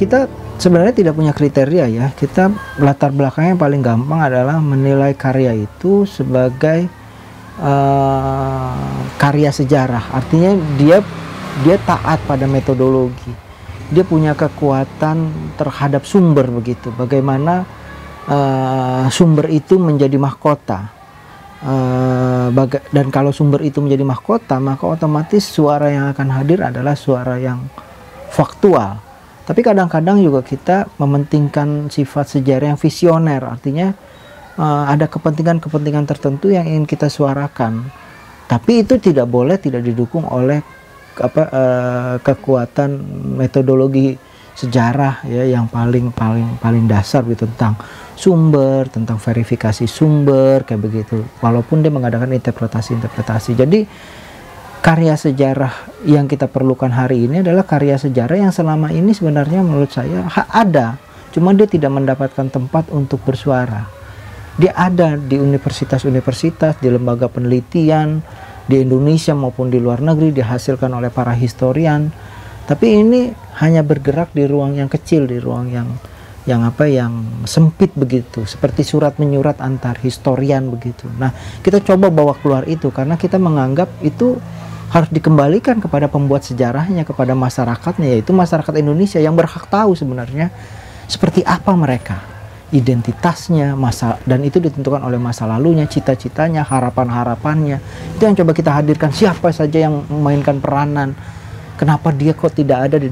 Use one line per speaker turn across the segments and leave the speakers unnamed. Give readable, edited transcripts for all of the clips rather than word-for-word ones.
kita sebenarnya tidak punya kriteria ya. Kita latar belakangnya yang paling gampang adalah menilai karya itu sebagai karya sejarah. Artinya dia taat pada metodologi. Dia punya kekuatan terhadap sumber begitu. Bagaimana sumber itu menjadi mahkota. Dan kalau sumber itu menjadi mahkota, maka otomatis suara yang akan hadir adalah suara yang faktual. Tapi kadang-kadang juga kita mementingkan sifat sejarah yang visioner, artinya ada kepentingan-kepentingan tertentu yang ingin kita suarakan. Tapi itu tidak boleh tidak didukung oleh kekuatan metodologi sejarah ya, yang paling dasar gitu, tentang sumber, tentang verifikasi sumber kayak begitu, walaupun dia mengadakan interpretasi. Jadi karya sejarah yang kita perlukan hari ini adalah karya sejarah yang selama ini sebenarnya menurut saya ada, cuma dia tidak mendapatkan tempat untuk bersuara. Dia ada di universitas-universitas, di lembaga penelitian di Indonesia maupun di luar negeri, dihasilkan oleh para historian. Tapi ini hanya bergerak di ruang yang kecil, di ruang yang sempit begitu, seperti surat menyurat antar historian begitu. Nah, kita coba bawa keluar itu karena kita menganggap itu harus dikembalikan kepada pembuat sejarahnya, kepada masyarakatnya, yaitu masyarakat Indonesia yang berhak tahu sebenarnya seperti apa mereka, identitasnya, dan itu ditentukan oleh masa lalunya, cita-citanya, harapan-harapannya. Itu yang coba kita hadirkan, siapa saja yang memainkan peranan, kenapa dia kok tidak ada di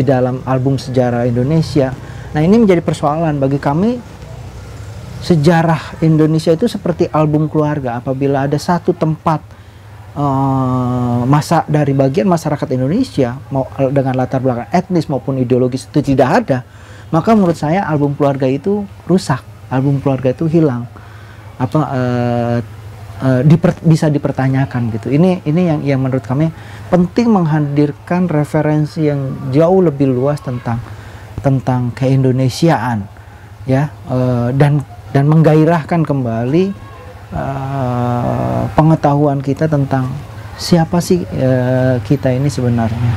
dalam album sejarah Indonesia. Nah, ini menjadi persoalan bagi kami. Sejarah Indonesia itu seperti album keluarga. Apabila ada satu tempat masa dari bagian masyarakat Indonesia mau dengan latar belakang etnis maupun ideologis itu tidak ada, maka menurut saya album keluarga itu rusak, album keluarga itu hilang, bisa dipertanyakan gitu. Ini yang menurut kami penting, menghadirkan referensi yang jauh lebih luas tentang keindonesiaan ya, dan menggairahkan kembali pengetahuan kita tentang siapa sih kita ini sebenarnya,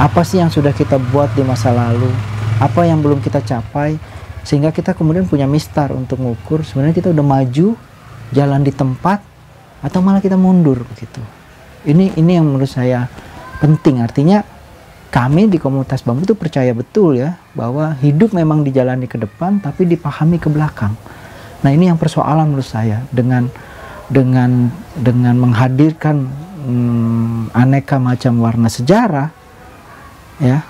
apa sih yang sudah kita buat di masa lalu, apa yang belum kita capai, sehingga kita kemudian punya mistar untuk mengukur sebenarnya kita udah maju jalan di tempat atau malah kita mundur begitu. Ini yang menurut saya penting. Artinya kami di komunitas bambu itu percaya betul ya, bahwa hidup memang dijalani ke depan tapi dipahami ke belakang. Nah, ini yang persoalan menurut saya, dengan menghadirkan aneka macam warna sejarah ya,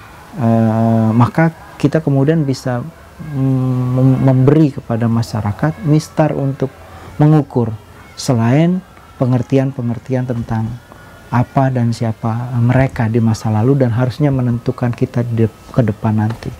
maka kita kemudian bisa memberi kepada masyarakat mistar untuk mengukur, selain pengertian-pengertian tentang apa dan siapa mereka di masa lalu dan harusnya menentukan kita ke depan nanti.